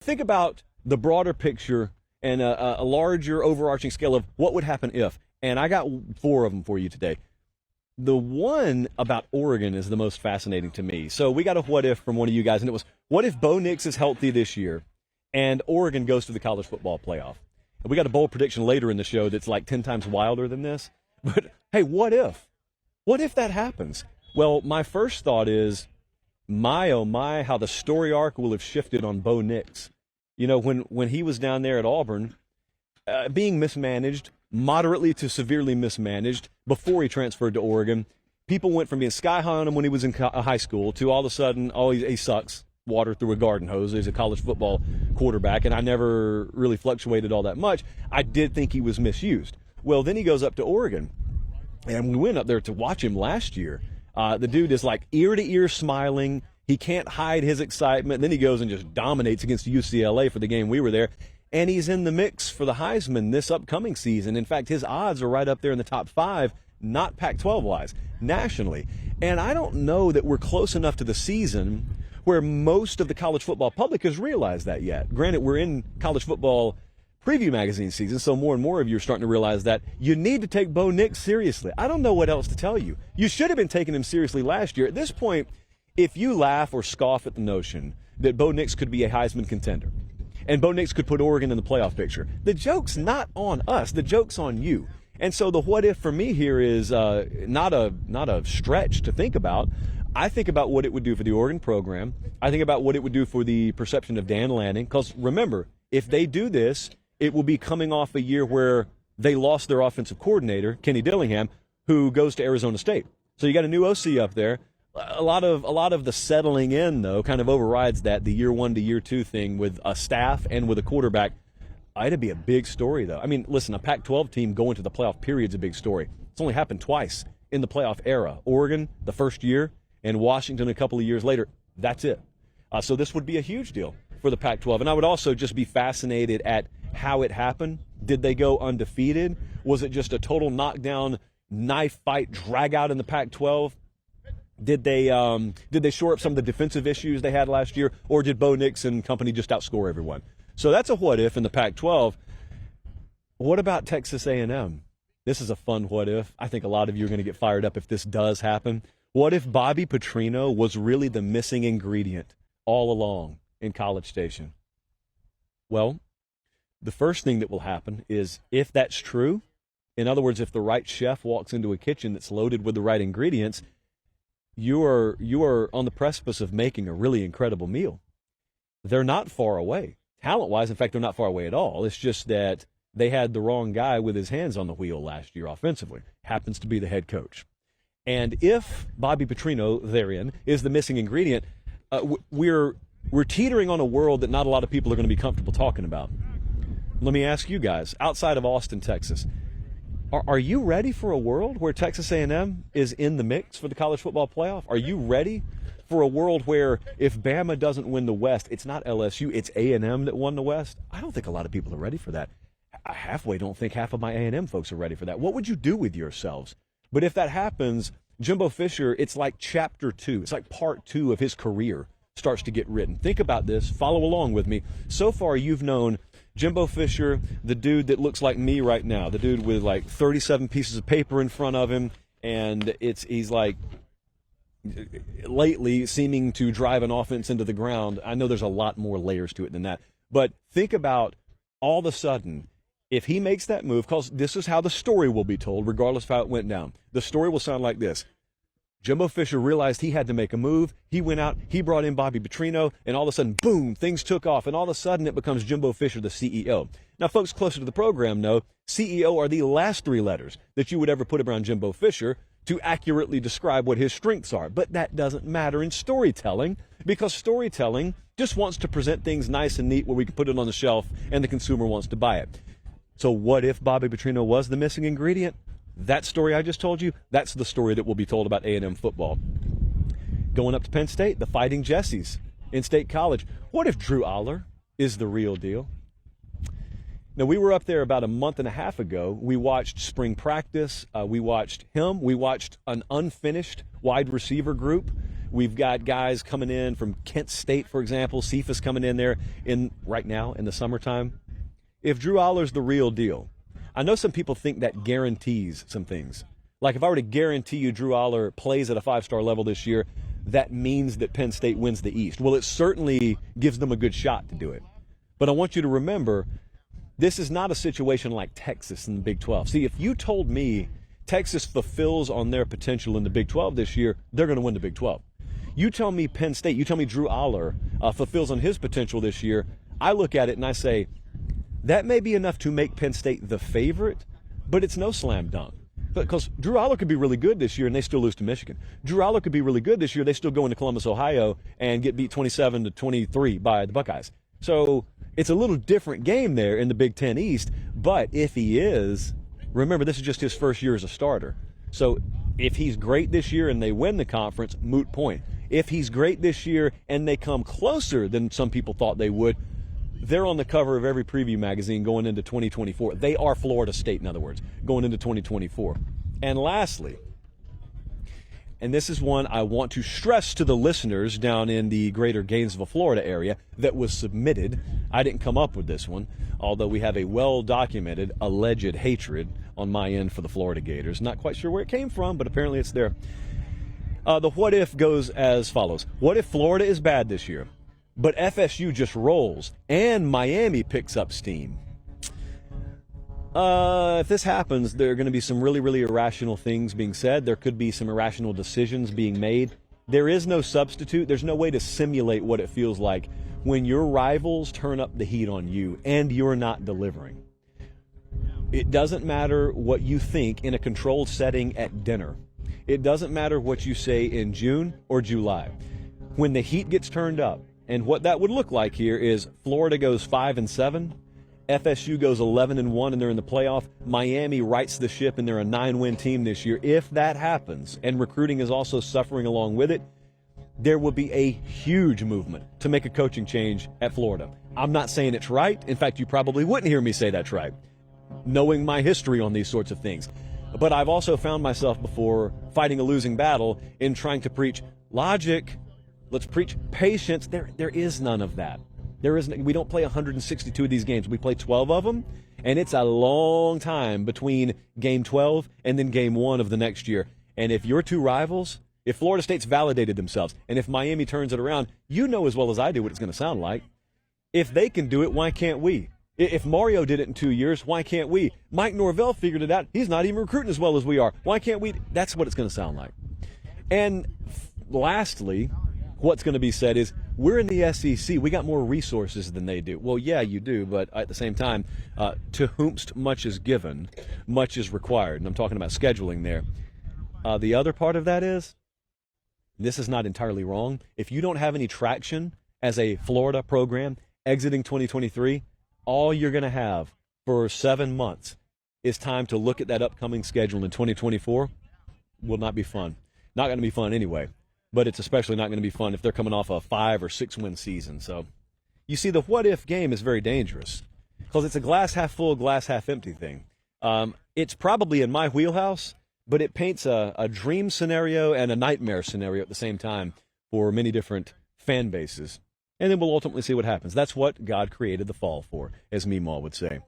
Think about the broader picture and a larger overarching scale of what would happen if. And I got four of them for you today. The one about Oregon is the most fascinating to me. So we got a what if from one of you guys, and it was, what if Bo Nix is healthy this year and Oregon goes to the college football playoff? And we got a bold prediction later in the show that's like 10 times wilder than this. But hey, what if? What if that happens? Well, my first thought is, my oh my, how the story arc will have shifted on Bo Nix. You know, when he was down there at Auburn, being mismanaged, moderately to severely mismanaged, before he transferred to Oregon, people went from being sky high on him when he was in high school to all of a sudden, oh, he sucks, water through a garden hose. He's a college football quarterback, and I never really fluctuated all that much. I did think he was misused. Well, then he goes up to Oregon, and we went up there to watch him last year. The dude is like ear to ear smiling. He can't hide his excitement. Then he goes and just dominates against UCLA for the game we were there. And he's in the mix for the Heisman this upcoming season. In fact, his odds are right up there in the top 5, not Pac-12 wise, nationally. And I don't know that we're close enough to the season where most of the college football public has realized that yet. Granted, we're in college football preview magazine season, so more and more of you are starting to realize that you need to take Bo Nix seriously. I don't know what else to tell you. You should have been taking him seriously last year. At this point, if you laugh or scoff at the notion that Bo Nix could be a Heisman contender and Bo Nix could put Oregon in the playoff picture, the joke's not on us. The joke's on you. And so the what if for me here is not a stretch to think about. I think about what it would do for the Oregon program. I think about what it would do for the perception of Dan Lanning. Because remember, if they do this, it will be coming off a year where they lost their offensive coordinator, Kenny Dillingham, who goes to Arizona State. So you got a new OC up there. A lot of the settling in, though, kind of overrides that, the year 1 to year 2 thing with a staff and with a quarterback. It'd be a big story, though. I mean, listen, a Pac-12 team going to the playoff period is a big story. It's only happened twice in the playoff era. Oregon, the first year, and Washington a couple of years later. That's it. So this would be a huge deal for the Pac-12. And I would also just be fascinated at how it happened. Did they go undefeated? Was it just a total knockdown, knife fight, drag out in the Pac-12? Did they shore up some of the defensive issues they had last year, or did Bo Nix and company just outscore everyone? So that's a what if in the Pac-12. What about Texas A&M? This is a fun what if. I think a lot of you are going to get fired up if this does happen. What if Bobby Petrino was really the missing ingredient all along in College Station? Well, the first thing that will happen is, if that's true, in other words, if the right chef walks into a kitchen that's loaded with the right ingredients, you are on the precipice of making a really incredible meal. They're not far away. Talent-wise, in fact, they're not far away at all. It's just that they had the wrong guy with his hands on the wheel last year offensively. Happens to be the head coach. And if Bobby Petrino, therein, is the missing ingredient, we're teetering on a world that not a lot of people are going to be comfortable talking about. Let me ask you guys, outside of Austin, Texas, are you ready for a world where Texas A&M is in the mix for the college football playoff? Are you ready for a world where if Bama doesn't win the West, it's not LSU, it's A&M that won the West? I don't think a lot of people are ready for that. I halfway don't think half of my A&M folks are ready for that. What would you do with yourselves? But if that happens, Jimbo Fisher, it's like chapter 2. It's like part 2 of his career starts to get written. Think about this. Follow along with me. So far, you've known Jimbo Fisher, the dude that looks like me right now, the dude with like 37 pieces of paper in front of him, and he's like lately seeming to drive an offense into the ground. I know there's a lot more layers to it than that. But think about all of a sudden, if he makes that move, because this is how the story will be told, regardless of how it went down. The story will sound like this. Jimbo Fisher realized he had to make a move. He went out, he brought in Bobby Petrino, and all of a sudden, boom, things took off. And all of a sudden, it becomes Jimbo Fisher, the CEO. Now, folks closer to the program know CEO are the last 3 letters that you would ever put around Jimbo Fisher to accurately describe what his strengths are. But that doesn't matter in storytelling, because storytelling just wants to present things nice and neat where we can put it on the shelf and the consumer wants to buy it. So what if Bobby Petrino was the missing ingredient? That story I just told you, that's the story that will be told about A&M football. Going up to Penn State, the Fighting Jessies in State College. What if Drew Aller is the real deal? Now, we were up there about a month and a half ago. We watched spring practice. We watched him. We watched an unfinished wide receiver group. We've got guys coming in from Kent State, for example. Cephas coming in there right now in the summertime. If Drew Allar's the real deal, I know some people think that guarantees some things. Like if I were to guarantee you Drew Allar plays at a 5-star level this year, that means that Penn State wins the East. Well, it certainly gives them a good shot to do it. But I want you to remember, this is not a situation like Texas in the Big 12. See, if you told me Texas fulfills on their potential in the Big 12 this year, they're going to win the Big 12. You tell me Penn State, you tell me Drew Allar fulfills on his potential this year, I look at it and I say, that may be enough to make Penn State the favorite, but it's no slam dunk. Because Drew Allar could be really good this year and they still lose to Michigan. Drew Allar could be really good this year, they still go into Columbus, Ohio, and get beat 27-23 by the Buckeyes. So it's a little different game there in the Big Ten East, but if he is, remember, this is just his first year as a starter. So if he's great this year and they win the conference, moot point. If he's great this year and they come closer than some people thought they would, they're on the cover of every preview magazine going into 2024. They are Florida State, in other words, going into 2024. And lastly, and this is one I want to stress to the listeners down in the greater Gainesville, Florida area that was submitted. I didn't come up with this one, although we have a well-documented alleged hatred on my end for the Florida Gators. Not quite sure where it came from, but apparently it's there. The what if goes as follows. What if Florida is bad this year, but FSU just rolls and Miami picks up steam? If this happens, there are going to be some really, really irrational things being said. There could be some irrational decisions being made. There is no substitute. There's no way to simulate what it feels like when your rivals turn up the heat on you and you're not delivering. It doesn't matter what you think in a controlled setting at dinner. It doesn't matter what you say in June or July. When the heat gets turned up, and what that would look like here is Florida goes 5-7, FSU goes 11-1, and they're in the playoff. Miami rights the ship, and they're a 9-win team this year. If that happens, and recruiting is also suffering along with it, there will be a huge movement to make a coaching change at Florida. I'm not saying it's right. In fact, you probably wouldn't hear me say that's right, knowing my history on these sorts of things. But I've also found myself before fighting a losing battle in trying to preach logic. Let's preach patience. There is none of that. We don't play 162 of these games. We play 12 of them, and it's a long time between game 12 and then game 1 of the next year. And if your two rivals, if Florida State's validated themselves, and if Miami turns it around, you know as well as I do what it's going to sound like. If they can do it, why can't we? If Mario did it in 2 years, why can't we? Mike Norvell figured it out. He's not even recruiting as well as we are. Why can't we? That's what it's going to sound like. And lastly, what's going to be said is, we're in the SEC. We got more resources than they do. Well, yeah, you do, but at the same time, to whomst much is given, much is required. And I'm talking about scheduling there. The other part of that is, this is not entirely wrong. If you don't have any traction as a Florida program exiting 2023, all you're going to have for 7 months is time to look at that upcoming schedule in 2024. Will not be fun. Not going to be fun anyway, but it's especially not going to be fun if they're coming off a 5 or 6 win season. So you see, the what if game is very dangerous because it's a glass half full, glass half empty thing. It's probably in my wheelhouse, but it paints a dream scenario and a nightmare scenario at the same time for many different fan bases. And then we'll ultimately see what happens. That's what God created the fall for, as Meemaw would say.